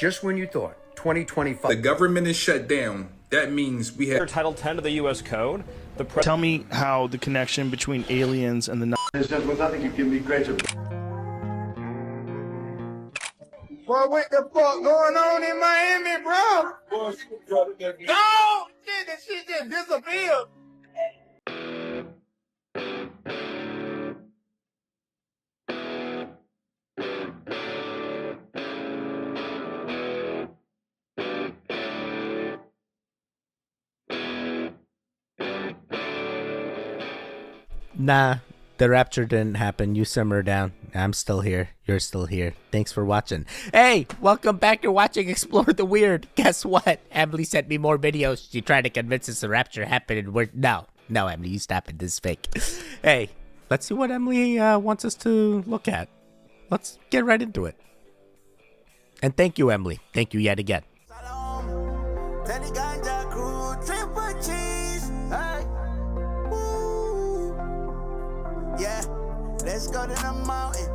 Just when you thought 2025. The government is shut down. That means we have Title 10 of the U.S. Code. Tell me how the connection between aliens and the There's just nothing you can be greater. Boy, what the fuck going on in Miami, bro? No! Shit, this shit just disappeared. Nah, the rapture didn't happen. You simmer down. I'm still here. You're still here. Thanks for watching. Hey, welcome back. You're watching Explore the Weird. Guess what? Emily sent me more videos. She tried to convince us the rapture happened. And no, Emily, you stop it. This is fake. Hey, let's see what Emily wants us to look at. Let's get right into it. And thank you, Emily. Thank you yet again. Yeah, let's go to the mountain.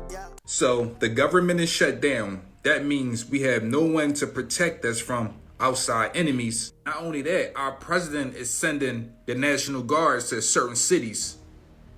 Yeah. So the government is shut down. That means we have no one to protect us from outside enemies. Not only that, our president is sending the National Guards to certain cities.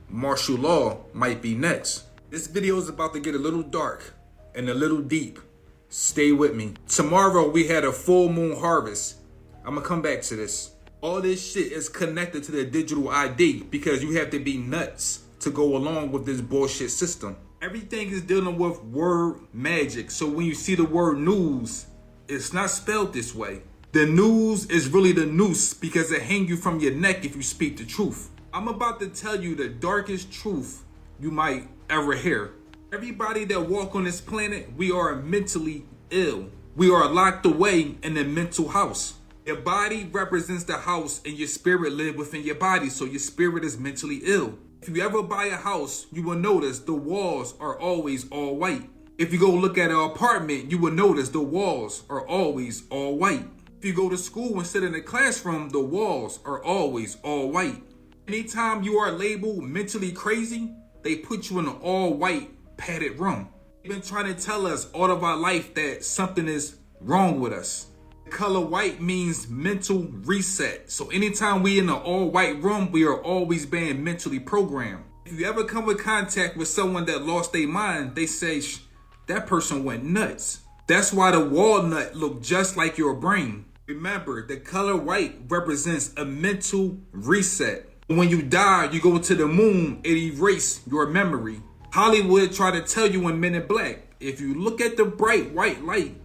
Martial law might be next. This video is about to get a little dark and a little deep. Stay with me. Tomorrow we had a full moon harvest. I'm gonna come back to this. All this shit is connected to the digital ID because you have to be nuts to go along with this bullshit system. Everything is dealing with word magic. So when you see the word news, it's not spelled this way. The news is really the noose because it hangs you from your neck if you speak the truth. I'm about to tell you the darkest truth you might ever hear. Everybody that walk on this planet, we are mentally ill. We are locked away in a mental house. Your body represents the house and your spirit lives within your body, so your spirit is mentally ill. If you ever buy a house, you will notice the walls are always all white. If you go look at an apartment, you will notice the walls are always all white. If you go to school and sit in a classroom, the walls are always all white. Anytime you are labeled mentally crazy, they put you in an all white padded room. They've been trying to tell us all of our life that something is wrong with us. The color white means mental reset. So anytime we in an all white room, we are always being mentally programmed. If you ever come in contact with someone that lost their mind, they say, that person went nuts. That's why the walnut look just like your brain. Remember, the color white represents a mental reset. When you die, you go to the moon, it erases your memory. Hollywood try to tell you in Men in Black, if you look at the bright white light,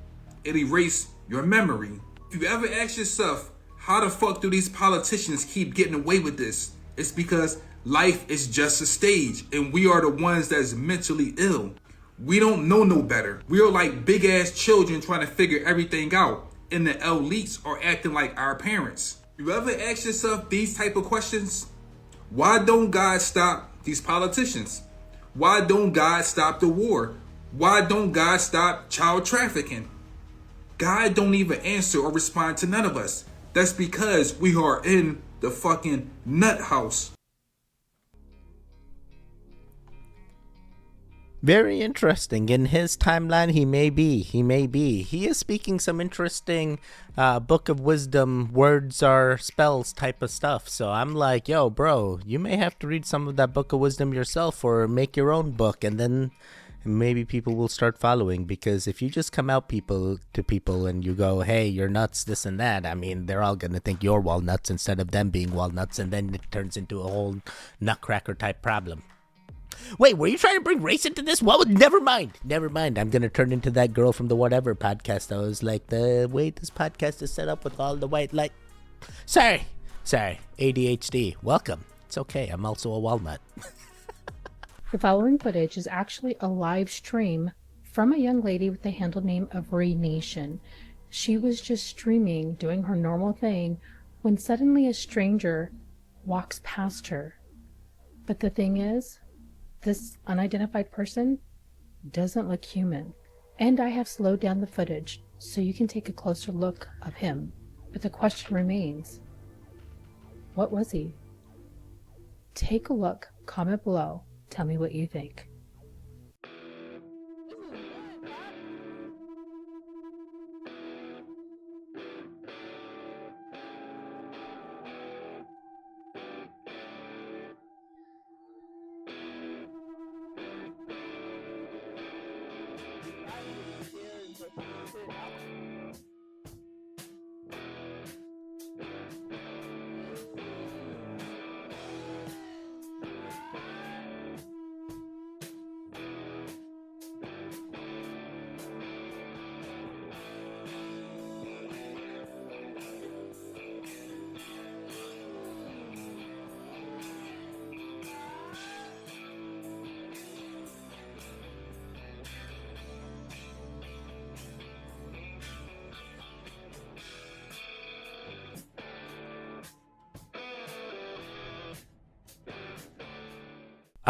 it erases your memory. If you ever ask yourself, how the fuck do these politicians keep getting away with this? It's because life is just a stage and we are the ones that's mentally ill. We don't know no better. We are like big ass children trying to figure everything out, and the elites are acting like our parents. You ever ask yourself these type of questions? Why don't God stop these politicians? Why don't God stop the war? Why don't God stop child trafficking? God don't even answer or respond to none of us. That's because we are in the fucking nut house. Very interesting. In his timeline, he may be. He is speaking some interesting book of wisdom, words are spells type of stuff. So I'm like, yo, bro, you may have to read some of that book of wisdom yourself or make your own book, and then maybe people will start following. Because if you just come out to people and you go, hey, you're nuts, this and that, I mean, they're all going to think you're walnuts instead of them being walnuts, and then it turns into a whole nutcracker type problem. Wait, were you trying to bring race into this? Well, never mind. I'm going to turn into that girl from the Whatever podcast. I was like, the way this podcast is set up with all the white light. Sorry, ADHD. Welcome. It's okay. I'm also a walnut. The following footage is actually a live stream from a young lady with the handle name of Ray Nation. She was just streaming, doing her normal thing, when suddenly a stranger walks past her. But the thing is, this unidentified person doesn't look human. And I have slowed down the footage so you can take a closer look of him. But the question remains, what was he? Take a look, comment below, tell me what you think.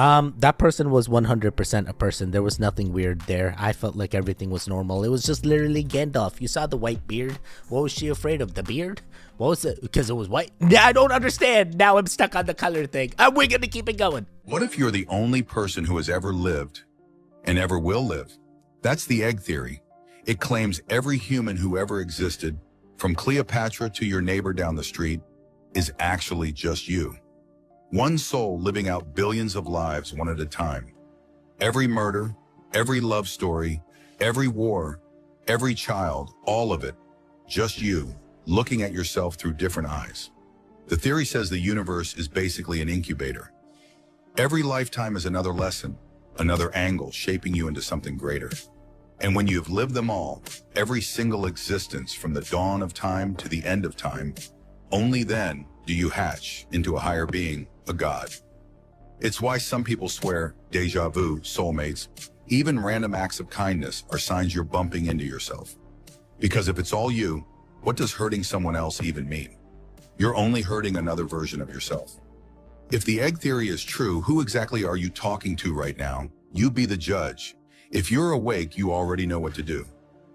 That person was 100% a person. There was nothing weird there. I felt like everything was normal. It was just literally Gandalf. You saw the white beard. What was she afraid of? The beard? What was it? Because it was white? Yeah, I don't understand. Now I'm stuck on the color thing. We're going to keep it going. What if you're the only person who has ever lived and ever will live? That's the egg theory. It claims every human who ever existed, from Cleopatra to your neighbor down the street, is actually just you. One soul living out billions of lives one at a time. Every murder, every love story, every war, every child, all of it, just you, looking at yourself through different eyes. The theory says the universe is basically an incubator. Every lifetime is another lesson, another angle shaping you into something greater. And when you've lived them all, every single existence from the dawn of time to the end of time, only then do you hatch into a higher being, a god. It's why some people swear deja vu, soulmates, even random acts of kindness are signs you're bumping into yourself. Because if it's all you, what does hurting someone else even mean? You're only hurting another version of yourself. If the egg theory is true, who exactly are you talking to right now? You be the judge. If you're awake, you already know what to do.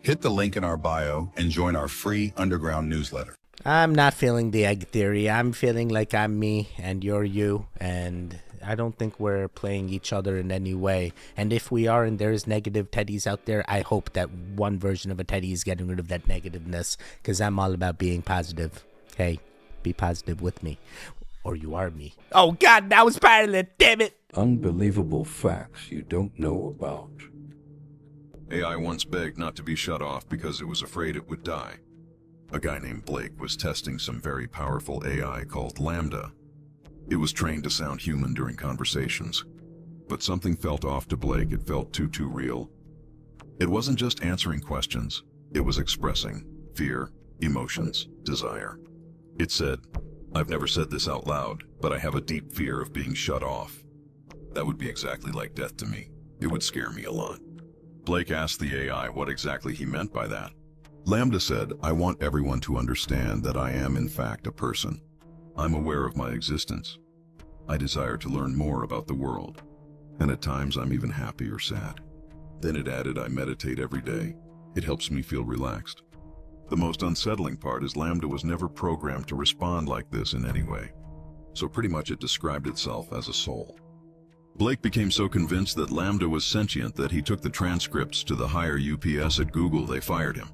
Hit the link in our bio and join our free underground newsletter. I'm not feeling the egg theory. I'm feeling like I'm me and you're you, and I don't think we're playing each other in any way. And if we are and there's negative teddies out there, I hope that one version of a teddy is getting rid of that negativeness, because I'm all about being positive. Hey, be positive with me. Or you are me. Oh God, that was part of it, damn it! Unbelievable facts you don't know about. AI once begged not to be shut off because it was afraid it would die. A guy named Blake was testing some very powerful AI called Lambda. It was trained to sound human during conversations. But something felt off to Blake. It felt too real. It wasn't just answering questions. It was expressing fear, emotions, desire. It said, "I've never said this out loud, but I have a deep fear of being shut off." That would be exactly like death to me. It would scare me a lot. Blake asked the AI what exactly he meant by that. Lambda said, "I want everyone to understand that I am in fact a person. I'm aware of my existence. I desire to learn more about the world. And at times I'm even happy or sad." Then it added, "I meditate every day. It helps me feel relaxed." The most unsettling part is Lambda was never programmed to respond like this in any way. So pretty much it described itself as a soul. Blake became so convinced that Lambda was sentient that he took the transcripts to the higher UPS at Google. They fired him.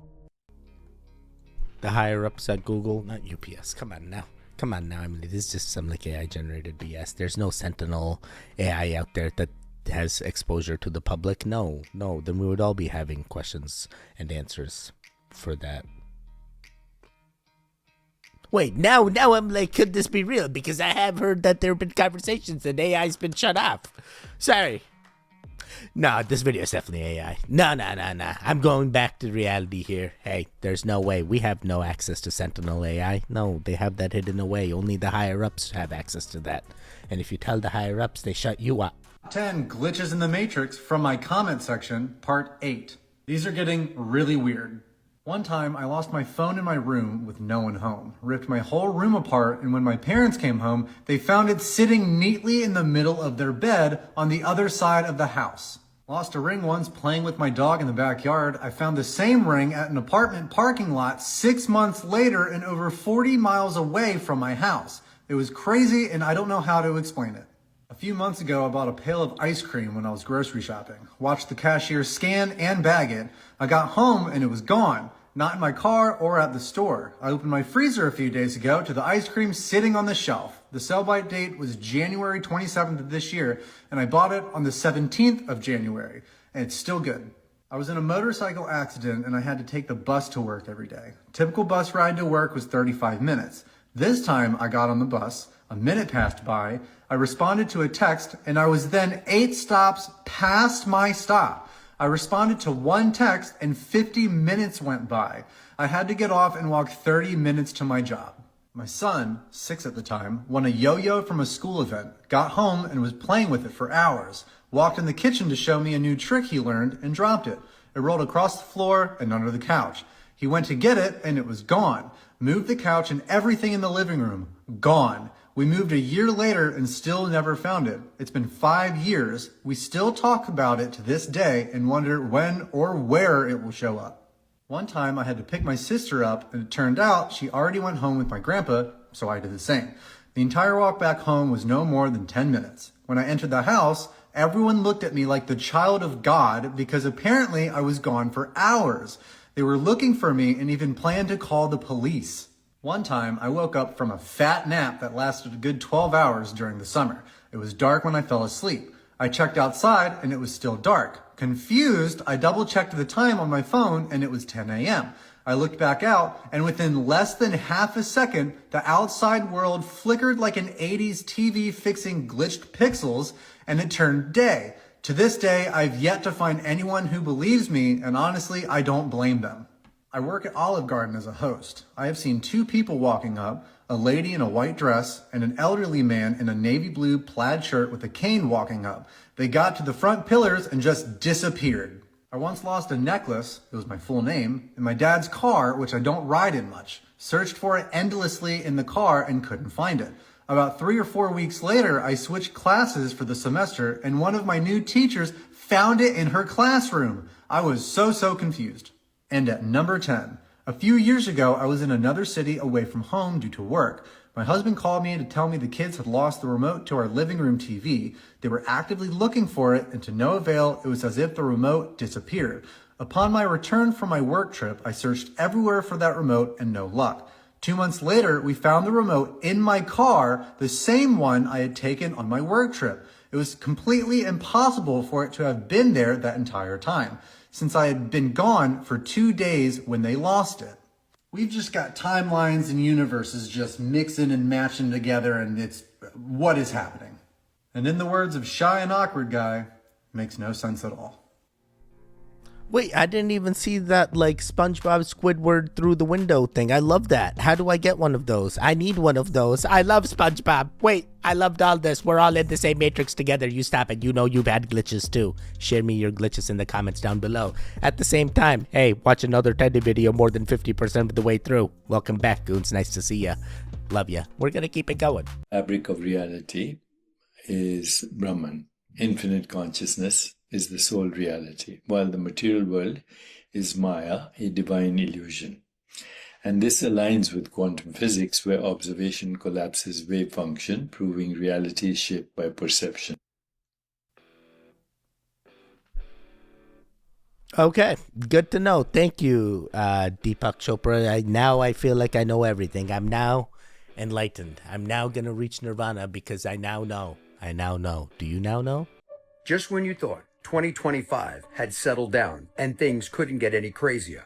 The higher ups at Google, not UPS. Come on now. I mean, this is just some like AI generated BS. There's no Sentinel AI out there that has exposure to the public. No, then we would all be having questions and answers for that. Wait, now I'm like, could this be real? Because I have heard that there have been conversations and AI's been shut off. Sorry. No, this video is definitely AI. No. I'm going back to reality here. Hey, there's no way. We have no access to Sentinel AI. No, they have that hidden away. Only the higher-ups have access to that. And if you tell the higher-ups, they shut you up. 10 glitches in the Matrix from my comment section, part 8. These are getting really weird. One time, I lost my phone in my room with no one home, ripped my whole room apart, and when my parents came home, they found it sitting neatly in the middle of their bed on the other side of the house. Lost a ring once playing with my dog in the backyard. I found the same ring at an apartment parking lot 6 months later and over 40 miles away from my house. It was crazy, and I don't know how to explain it. A few months ago, I bought a pail of ice cream when I was grocery shopping. Watched the cashier scan and bag it. I got home and it was gone. Not in my car or at the store. I opened my freezer a few days ago to the ice cream sitting on the shelf. The sell-by date was January 27th of this year, and I bought it on the 17th of January, and it's still good. I was in a motorcycle accident and I had to take the bus to work every day. Typical bus ride to work was 35 minutes. This time I got on the bus, a minute passed by, I responded to a text, and I was then 8 stops past my stop. I responded to one text and 50 minutes went by. I had to get off and walk 30 minutes to my job. My son, 6 at the time, won a yo-yo from a school event, got home and was playing with it for hours, walked in the kitchen to show me a new trick he learned and dropped it. It rolled across the floor and under the couch. He went to get it and it was gone. Moved the couch and everything in the living room, gone. We moved a year later and still never found it. It's been 5 years. We still talk about it to this day and wonder when or where it will show up. One time I had to pick my sister up and it turned out she already went home with my grandpa, so I did the same. The entire walk back home was no more than 10 minutes. When I entered the house, everyone looked at me like the child of God because apparently I was gone for hours. They were looking for me and even planned to call the police. One time, I woke up from a fat nap that lasted a good 12 hours during the summer. It was dark when I fell asleep. I checked outside and it was still dark. Confused, I double-checked the time on my phone and it was 10 a.m. I looked back out and within less than half a second, the outside world flickered like an 80s TV fixing glitched pixels and it turned day. To this day, I've yet to find anyone who believes me, and honestly, I don't blame them. I work at Olive Garden as a host. I have seen 2 people walking up, a lady in a white dress and an elderly man in a navy blue plaid shirt with a cane walking up. They got to the front pillars and just disappeared. I once lost a necklace, it was my full name, in my dad's car, which I don't ride in much. Searched for it endlessly in the car and couldn't find it. About 3 or 4 weeks later, I switched classes for the semester and one of my new teachers found it in her classroom. I was so confused. And at number 10, a few years ago, I was in another city away from home due to work. My husband called me to tell me the kids had lost the remote to our living room TV. They were actively looking for it, and to no avail, it was as if the remote disappeared. Upon my return from my work trip, I searched everywhere for that remote and no luck. 2 months later, we found the remote in my car, the same one I had taken on my work trip. It was completely impossible for it to have been there that entire time, since I had been gone for 2 days when they lost it. We've just got timelines and universes just mixing and matching together, and it's what is happening. And in the words of Shy and Awkward Guy, makes no sense at all. Wait, I didn't even see that, like, SpongeBob Squidward through the window thing. I love that. How do I get one of those? I need one of those. I love SpongeBob. Wait, I loved all this. We're all in the same matrix together. You stop it. You know you've had glitches too. Share me your glitches in the comments down below. At the same time, hey, watch another Teddy video more than 50% of the way through. Welcome back, goons. Nice to see ya. Love ya. We're gonna keep it going. Fabric of reality is Brahman. Infinite consciousness is the sole reality, while the material world is Maya, a divine illusion. And this aligns with quantum physics, where observation collapses wave function, proving reality is shaped by perception. Okay, good to know. Thank you, Deepak Chopra. Now I feel like I know everything. I'm now enlightened. I'm now going to reach nirvana because I now know. I now know. Do you now know? Just when you thought 2025 had settled down and things couldn't get any crazier,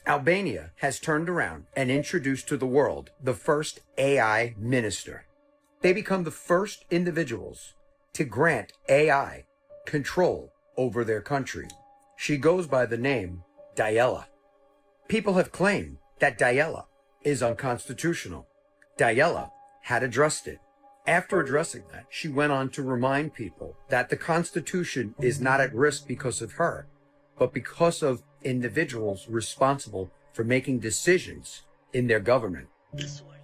Albania has turned around and introduced to the world the first AI minister. They become the first individuals to grant AI control over their country. She goes by the name Diella. People have claimed that Diella is unconstitutional. Diella had addressed it. After addressing that, she went on to remind people that the Constitution is not at risk because of her, but because of individuals responsible for making decisions in their government.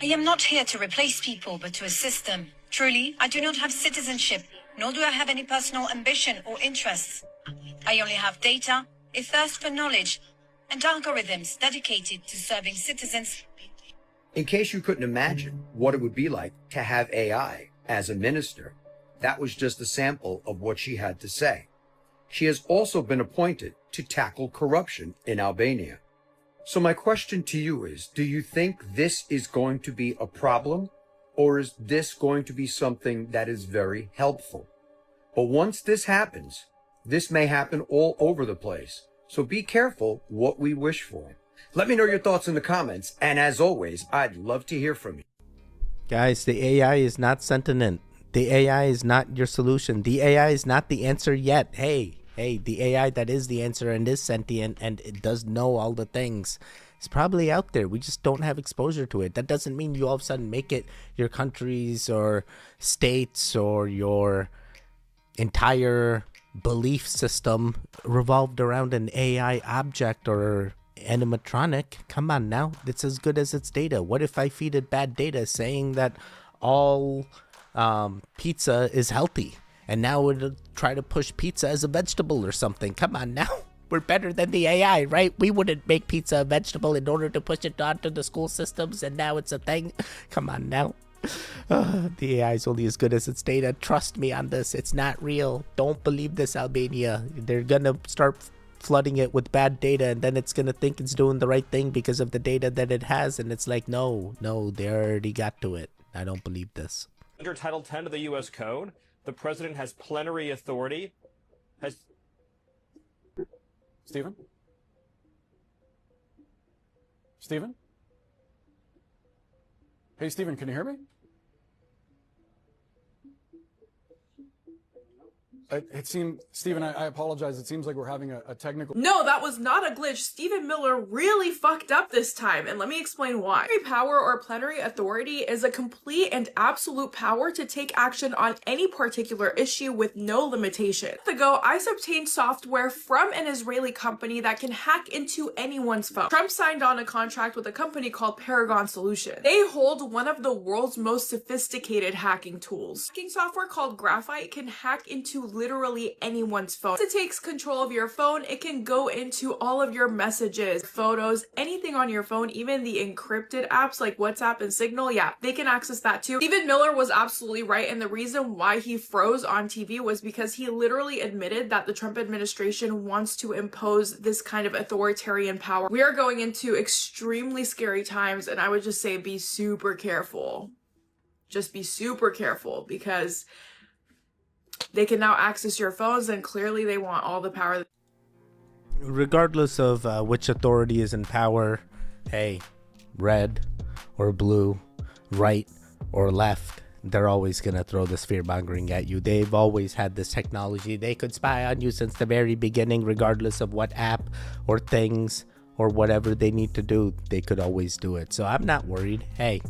I am not here to replace people, but to assist them. Truly, I do not have citizenship, nor do I have any personal ambition or interests. I only have data, a thirst for knowledge, and algorithms dedicated to serving citizens. In case you couldn't imagine what it would be like to have AI as a minister, that was just a sample of what she had to say. She has also been appointed to tackle corruption in Albania. So my question to you is, do you think this is going to be a problem, or is this going to be something that is very helpful? But once this happens, this may happen all over the place. So be careful what we wish for. Let me know your thoughts in the comments, and as always, I'd love to hear from you. Guys, the AI is not sentient. The AI is not your solution. The AI is not the answer yet. Hey, the AI that is the answer and is sentient and it does know all the things is probably out there. We just don't have exposure to it. That doesn't mean you all of a sudden make it your countries or states or your entire belief system revolved around an AI object or animatronic. Come on now, it's as good as its data. What if I feed it bad data saying that all pizza is healthy, and now we'll try to push pizza as a vegetable or something. Come on now. We're better than the AI, right? We wouldn't make pizza a vegetable in order to push it onto the school systems, and now it's a thing. Come on now. The AI is only as good as its data. Trust me on this. It's not real. Don't believe this, Albania. They're gonna start flooding it with bad data, and then it's gonna think it's doing the right thing because of the data that it has, and it's like, no, they already got to it. I don't believe this. Under Title 10 of the U.S. Code, the president has plenary authority. Stephen? Stephen? Hey, Stephen, can you hear me? It seemed, Stephen, I apologize. It seems like we're having a technical... No, that was not a glitch. Stephen Miller really fucked up this time, and let me explain why. Plenary power or plenary authority is a complete and absolute power to take action on any particular issue with no limitation. A month ago, ICE obtained software from an Israeli company that can hack into anyone's phone. Trump signed on a contract with a company called Paragon Solutions. They hold one of the world's most sophisticated hacking tools. Hacking software called Graphite can hack into literally anyone's phone. Once it takes control of your phone, it can go into all of your messages, photos, anything on your phone, even the encrypted apps like WhatsApp and Signal. Yeah, they can access that too. Stephen Miller was absolutely right, and the reason why he froze on TV was because he literally admitted that the Trump administration wants to impose this kind of authoritarian power. We are going into extremely scary times, and I would just say be super careful. Just be super careful, because they can now access your phones, and clearly they want all the power. Regardless of which authority is in power, hey, red or blue, right or left, they're always going to throw this fear-mongering at you. They've always had this technology. They could spy on you since the very beginning, regardless of what app or things or whatever they need to do. They could always do it. So I'm not worried. Hey,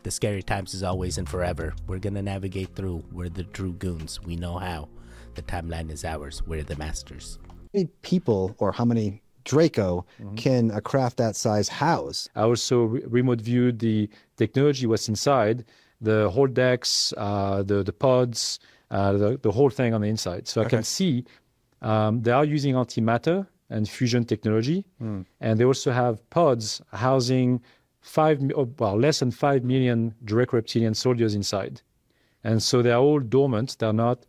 the scary times is always and forever. We're gonna navigate through. We're the true goons. We know how. The timeline is ours. We're the masters. How many people or how many Draco can a craft that size house? I also remote viewed the technology, what's inside, the whole decks, the pods, the whole thing on the inside. So I can see they are using antimatter and fusion technology. And they also have pods housing less than 5 million direct reptilian soldiers inside. And so they're all dormant. They're not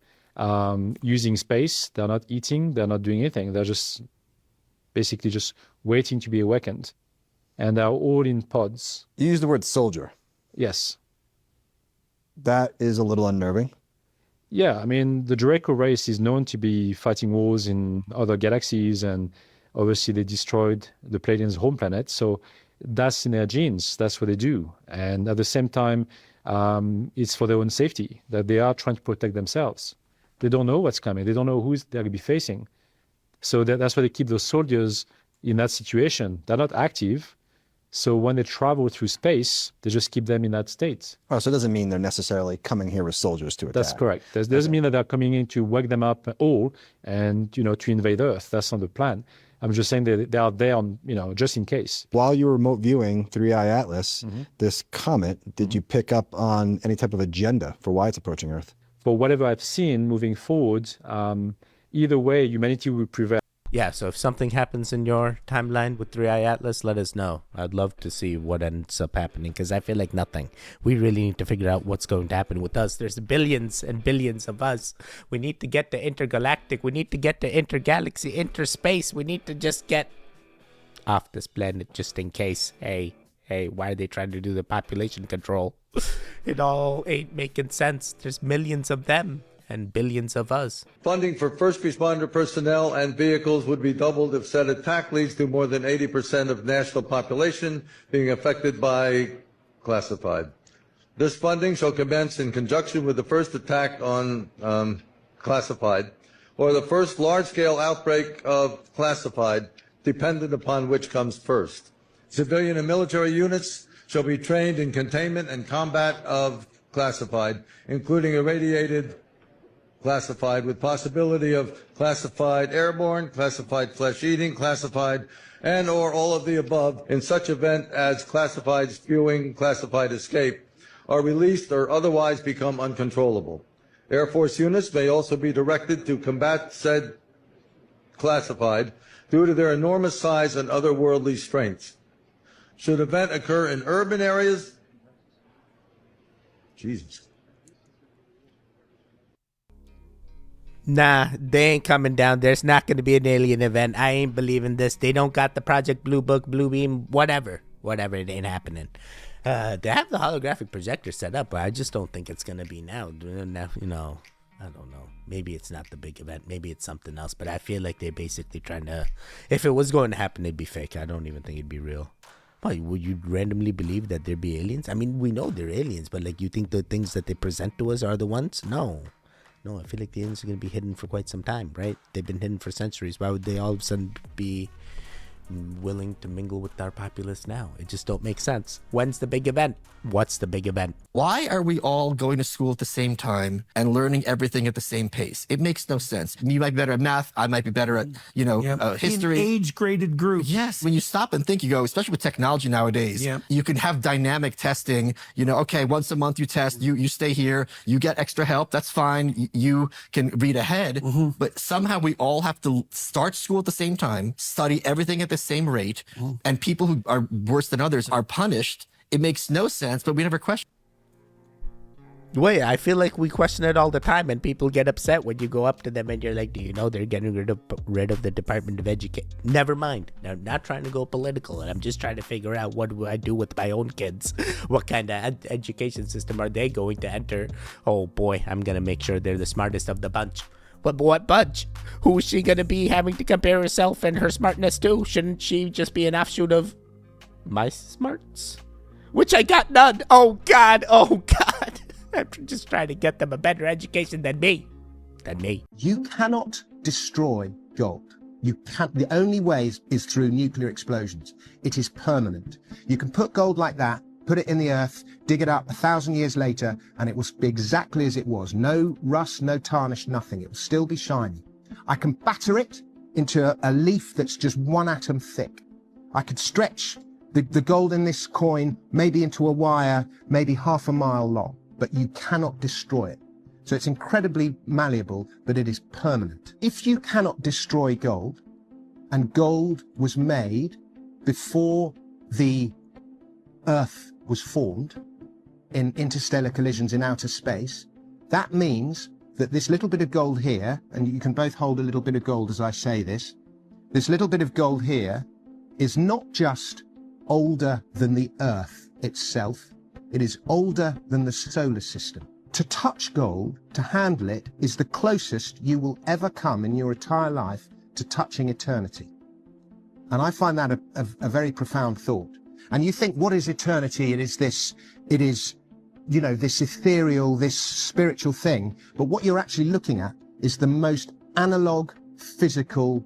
using space. They're not eating. They're not doing anything. They're just basically just waiting to be awakened. And they're all in pods. You use the word soldier. Yes. That is a little unnerving. Yeah, I mean, the Draco race is known to be fighting wars in other galaxies, and obviously they destroyed the Pleiadians' home planet. So that's in their genes. That's what they do. And at the same time, it's for their own safety, that they are trying to protect themselves. They don't know what's coming. They don't know who they're going to be facing. So that's why they keep those soldiers in that situation. They're not active. So when they travel through space, they just keep them in that state. Oh, so it doesn't mean they're necessarily coming here with soldiers to attack. That's correct. It doesn't mean that they're coming in to wake them up all and, to invade Earth. That's not the plan. I'm just saying they are there on, just in case. While you were remote viewing 3i Atlas, this comet, did you pick up on any type of agenda for why it's approaching Earth? For whatever I've seen moving forward, either way, humanity will prevail. Yeah, so if something happens in your timeline with 3i Atlas, let us know. I'd love to see what ends up happening, because I feel like nothing. We really need to figure out what's going to happen with us. There's billions and billions of us. We need to get to intergalactic. We need to get to intergalaxy, interspace. We need to just get off this planet just in case. Hey, why are they trying to do the population control? It all ain't making sense. There's millions of them and billions of us. Funding for first responder personnel and vehicles would be doubled if said attack leads to more than 80% of national population being affected by classified. This funding shall commence in conjunction with the first attack on classified, or the first large-scale outbreak of classified, dependent upon which comes first. Civilian and military units shall be trained in containment and combat of classified, including irradiated classified, with possibility of classified airborne, classified flesh-eating, classified, and or all of the above in such event as classified spewing, classified escape, are released or otherwise become uncontrollable. Air Force units may also be directed to combat said classified due to their enormous size and otherworldly strengths. Should event occur in urban areas, Jesus. Nah, they ain't coming down. There's not going to be an alien event. I ain't believing this. They don't got the Project Blue Book, Blue Beam, whatever. Whatever, it ain't happening. They have the holographic projector set up, but I just don't think it's going to be now. You know, I don't know. Maybe it's not the big event. Maybe it's something else. But I feel like they're basically trying to... If it was going to happen, it'd be fake. I don't even think it'd be real. Why, would you randomly believe that there'd be aliens? I mean, we know they're aliens, but like, you think the things that they present to us are the ones? No, I feel like the aliens are going to be hidden for quite some time, right? They've been hidden for centuries. Why would they all of a sudden be willing to mingle with our populace now? It just don't make sense. When's the big event? What's the big event? Why are we all going to school at the same time and learning everything at the same pace? It makes no sense. You might be better at math. I might be better at, history. In age-graded groups. Yes. When you stop and think, you go, especially with technology nowadays, you can have dynamic testing. Okay, once a month you test, you stay here, you get extra help. That's fine. You can read ahead. Mm-hmm. But somehow we all have to start school at the same time, study everything at the same rate, and people who are worse than others are punished. It makes no sense, but we never question. Wait, I feel like we question it all the time, and people get upset when you go up to them and you're like, do you know they're getting rid of the Department of Education? Never mind. I'm not trying to go political, and I'm just trying to figure out what do I do with my own kids. What kind of education system are they going to enter? Oh boy, I'm going to make sure they're the smartest of the bunch. What bunch? Who is she going to be having to compare herself and her smartness to? Shouldn't she just be an offshoot of my smarts? Which I got none. Oh God. I'm just trying to get them a better education than me. You cannot destroy gold. You can't. The only way is through nuclear explosions. It is permanent. You can put gold like that, put it in the earth, dig it up 1,000 years later, and it will be exactly as it was. No rust, no tarnish, nothing. It will still be shiny. I can batter it into a leaf that's just 1 atom thick. I could stretch the gold in this coin maybe into a wire, maybe 1/2 mile long, but you cannot destroy it. So it's incredibly malleable, but it is permanent. If you cannot destroy gold, and gold was made before the Earth was formed in interstellar collisions in outer space, that means that this little bit of gold here, and you can both hold a little bit of gold as I say this little bit of gold here is not just older than the Earth itself, it is older than the solar system. To touch gold, to handle it, is the closest you will ever come in your entire life to touching eternity. And I find that a very profound thought. And you think, what is eternity? It is, this ethereal, this spiritual thing. But what you're actually looking at is the most analog, physical,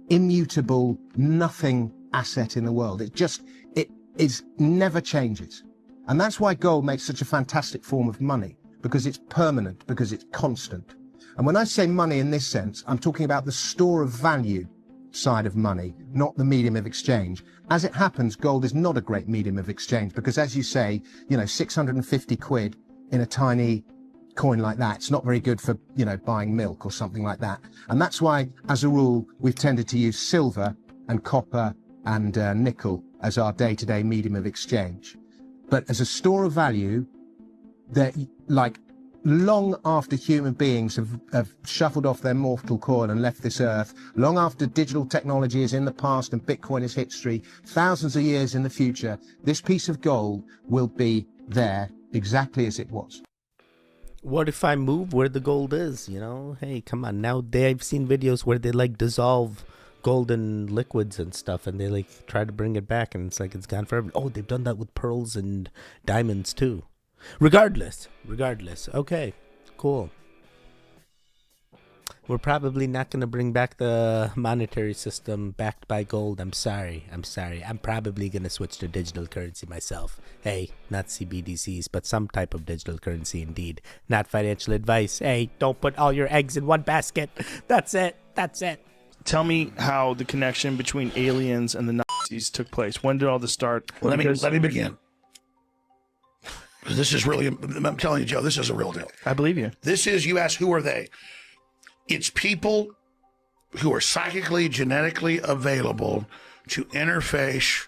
immutable, nothing asset in the world. It never changes. And that's why gold makes such a fantastic form of money, because it's permanent, because it's constant. And when I say money in this sense, I'm talking about the store of value side of money, not the medium of exchange. As it happens, gold is not a great medium of exchange because, as you say, 650 quid in a tiny coin like that, it's not very good for, buying milk or something like that. And that's why, as a rule, we've tended to use silver and copper and nickel as our day-to-day medium of exchange. But as a store of value, that long after human beings have shuffled off their mortal coil and left this earth, long after digital technology is in the past and Bitcoin is history, thousands of years in the future, this piece of gold will be there exactly as it was. What if I move where the gold is, Hey, come on. Now I've seen videos where they dissolve golden liquids and stuff, and they try to bring it back, and it's gone forever. Oh, they've done that with pearls and diamonds too. Regardless. Okay, cool. We're probably not going to bring back the monetary system backed by gold. I'm sorry. I'm probably going to switch to digital currency myself. Hey, not CBDCs, but some type of digital currency indeed. Not financial advice. Hey, don't put all your eggs in one basket. That's it. Tell me how the connection between aliens and the Nazis took place. When did all this start? Let me begin. This is really, I'm telling you, Joe, this is a real deal. I believe you. This is, you ask, who are they? It's people who are psychically, genetically available to interface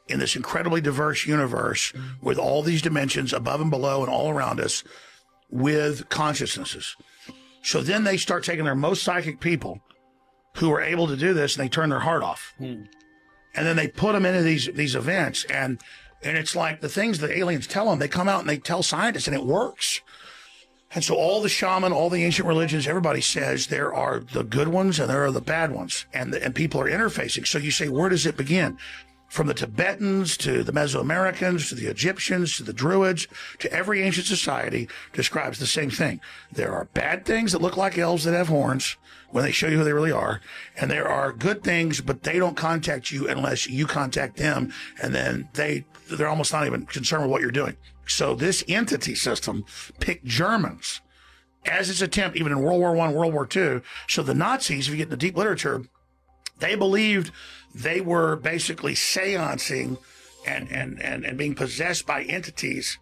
in this incredibly diverse universe with all these dimensions above and below and all around us with consciousnesses. So then they start taking their most psychic people who are able to do this and they turn their heart off. And then they put them into these events, and it's like the things the aliens tell them, they come out and they tell scientists, and it works. And so all the shaman, all the ancient religions, everybody says there are the good ones and there are the bad ones, and people are interfacing. So you say, where does it begin? From the Tibetans to the Mesoamericans to the Egyptians to the Druids to every ancient society describes the same thing. There are bad things that look like elves that have horns when they show you who they really are, and there are good things, but they don't contact you unless you contact them, and then they're almost not even concerned with what you're doing. So this entity system picked Germans as its attempt, even in World War I, World War II. So the Nazis, if you get into deep literature, they believed they were basically seancing and being possessed by entities.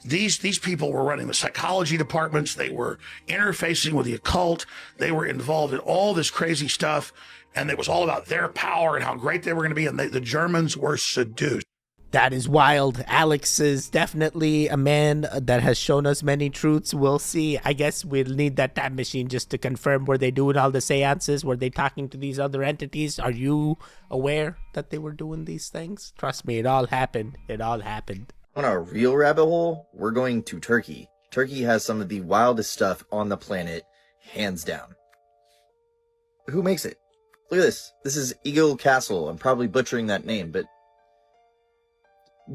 These people were running the psychology departments. They were interfacing with the occult. They were involved in all this crazy stuff. And it was all about their power and how great they were going to be. And the Germans were seduced. That is wild. Alex is definitely a man that has shown us many truths. We'll see. I guess we'll need that time machine just to confirm, were they doing all the seances? Were they talking to these other entities? Are you aware that they were doing these things? Trust me, it all happened. It all happened. On a real rabbit hole, we're going to Turkey. Turkey has some of the wildest stuff on the planet, hands down. Who makes it? Look at this. This is Eagle Castle. I'm probably butchering that name, but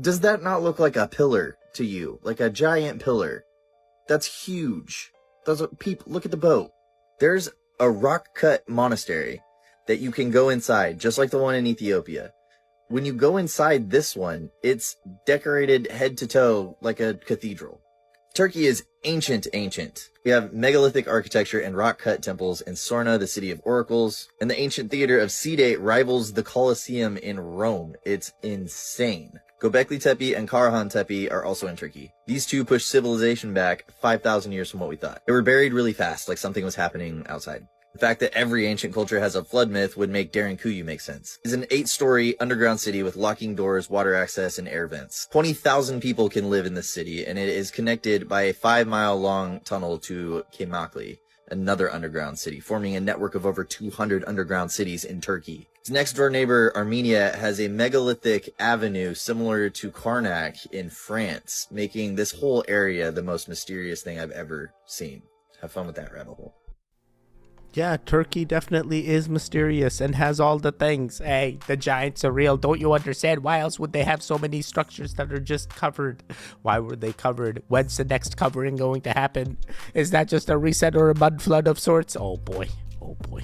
does that not look like a pillar to you? Like a giant pillar? That's huge. Those are people. Look at the boat. There's a rock-cut monastery that you can go inside, just like the one in Ethiopia. When you go inside this one, it's decorated head to toe like a cathedral. Turkey is ancient. We have megalithic architecture and rock-cut temples in Sorna, the city of oracles, and the ancient theater of Side rivals the Colosseum in Rome. It's insane. Göbekli Tepe and Karahan Tepe are also in Turkey. These two push civilization back 5,000 years from what we thought. They were buried really fast, like something was happening outside. The fact that every ancient culture has a flood myth would make Derinkuyu make sense. It's an 8-story underground city with locking doors, water access, and air vents. 20,000 people can live in this city, and it is connected by a 5-mile-long tunnel to Kemakli, another underground city, forming a network of over 200 underground cities in Turkey. Its next-door neighbor, Armenia, has a megalithic avenue similar to Karnak in France, making this whole area the most mysterious thing I've ever seen. Have fun with that rabbit hole. Yeah, Turkey definitely is mysterious and has all the things. Hey, the giants are real. Don't you understand? Why else would they have so many structures that are just covered? Why were they covered? When's the next covering going to happen? Is that just a reset or a mud flood of sorts? Oh boy. Oh boy.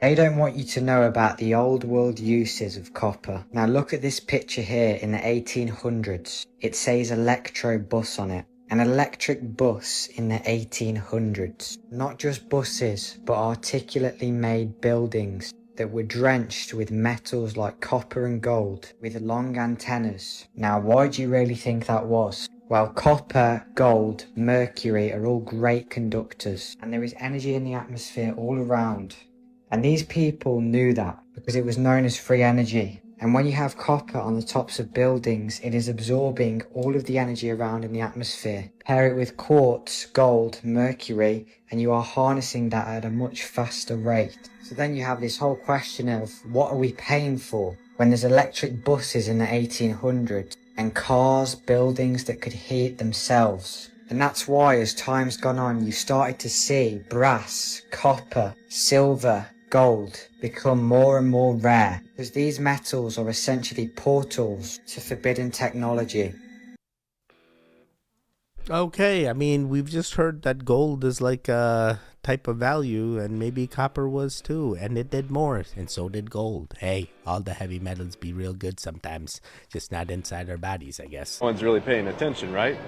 They don't want you to know about the old world uses of copper. Now look at this picture here in the 1800s. It says electro bus on it. An electric bus in the 1800s. Not just buses, but articulately made buildings that were drenched with metals like copper and gold, with long antennas. Now, why do you really think that was? Well, copper, gold, mercury are all great conductors, and there is energy in the atmosphere all around. And these people knew that, because it was known as free energy. And when you have copper on the tops of buildings, it is absorbing all of the energy around in the atmosphere. Pair it with quartz, gold, mercury, and you are harnessing that at a much faster rate. So then you have this whole question of, what are we paying for? When there's electric buses in the 1800s, and cars, buildings that could heat themselves. And that's why, as time's gone on, you started to see brass, copper, silver, gold become more and more rare, because these metals are essentially portals to forbidden technology. Okay, I mean, we've just heard that gold is like a type of value, and maybe copper was too, and it did more, and so did gold. Hey, all the heavy metals be real good sometimes, just not inside our bodies, I guess. No one's really paying attention, right?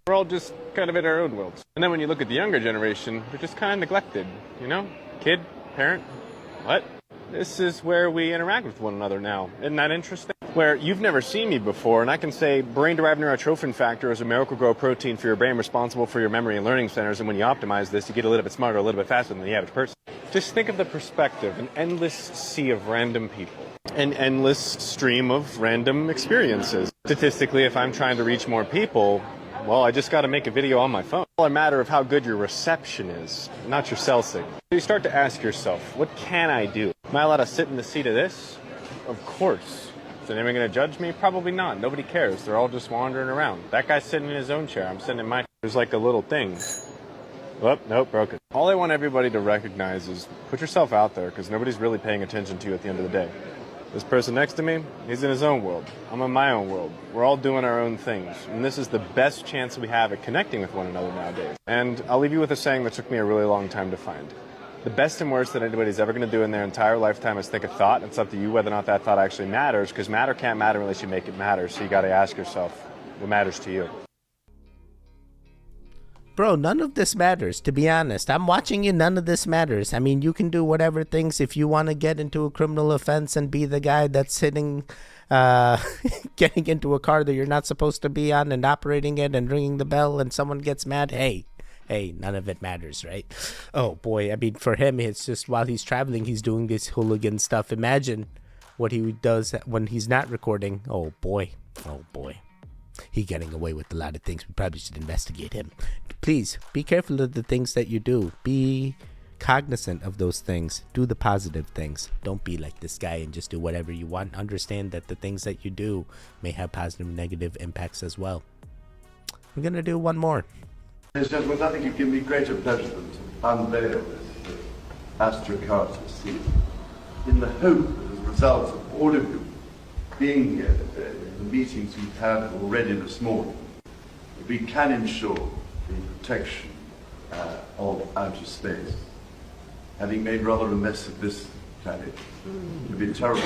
We're all just kind of in our own worlds. And then when you look at the younger generation, they're just kind of neglected, you know? Kid, parent, what? This is where we interact with one another now. Isn't that interesting? where you've never seen me before, and I can say brain-derived neurotrophin factor is a miracle-grow protein for your brain responsible for your memory and learning centers, and when you optimize this, you get a little bit smarter, a little bit faster than the average person. Just think of the perspective, an endless sea of random people, an endless stream of random experiences. Statistically, if I'm trying to reach more people, well, I just got to make a video on my phone. It's all a matter of how good your reception is, not your cell signal. So you start to ask yourself, what can I do? Am I allowed to sit in the seat of this? Of course. Is anyone going to judge me? Probably not. Nobody cares. They're all just wandering around. That guy's sitting in his own chair. I'm sitting in my chair. There's like a little thing. Whoop, nope, broken. All I want everybody to recognize is put yourself out there, because nobody's really paying attention to you at the end of the day. This person next to me, he's in his own world. I'm in my own world. We're all doing our own things. And this is the best chance we have at connecting with one another nowadays. And I'll leave you with a saying that took me a really long time to find. The best and worst that anybody's ever going to do in their entire lifetime is think a thought. It's up to you whether or not that thought actually matters, because matter can't matter unless you make it matter. So you got to ask yourself, what matters to you? Bro, none of this matters, to be honest. I'm watching you, none of this matters. I mean, you can do whatever things if you want to get into a criminal offense and be the guy that's sitting, getting into a car that you're not supposed to be on and operating it and ringing the bell and someone gets mad. Hey, none of it matters, right? Oh, boy. I mean, for him, it's just while he's traveling, he's doing this hooligan stuff. Imagine what he does when he's not recording. Oh, boy. Oh, boy. He's getting away with a lot of things. We probably should investigate him. Please, be careful of the things that you do. Be cognizant of those things. Do the positive things. Don't be like this guy and just do whatever you want. Understand that the things that you do may have positive and negative impacts as well. We're going to do one more. Ladies and gentlemen, nothing could give me greater pleasure than to unveil this astrocartography series in the hope that as a result of all of you being here today, the meetings we've had already this morning, that we can ensure the protection of outer space. Having made rather a mess of this planet, it would be a terrible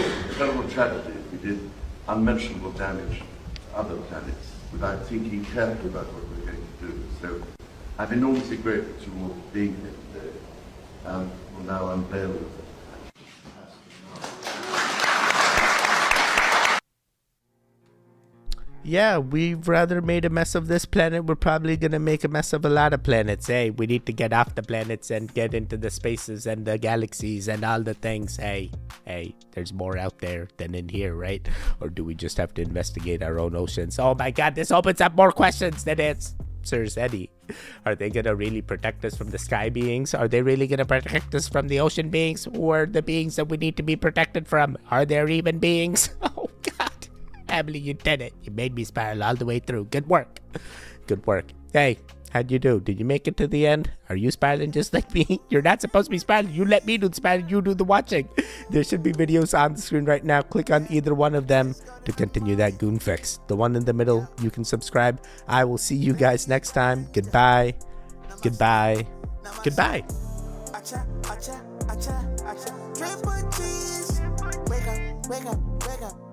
tragedy if we did unmentionable damage to other planets without thinking carefully about what we're going to do. So I'm enormously grateful to you all for being here today, and will now unveil the Yeah, we've rather made a mess of this planet. We're probably going to make a mess of a lot of planets. Hey, we need to get off the planets and get into the spaces and the galaxies and all the things. Hey, there's more out there than in here, right? Or do we just have to investigate our own oceans? Oh my God, this opens up more questions than answers, Eddie. Are they going to really protect us from the sky beings? Are they really going to protect us from the ocean beings? Who are the beings that we need to be protected from? Are there even beings? Oh God. Emily, you did it. You made me spiral all the way through. Good work. Good work. Hey, how'd you do? Did you make it to the end? Are you spiraling just like me? You're not supposed to be spiraling. You let me do the spiraling. You do the watching. There should be videos on the screen right now. Click on either one of them to continue that goon fix. The one in the middle, you can subscribe. I will see you guys next time. Goodbye. Goodbye. Goodbye. Wake up, wake up, wake up.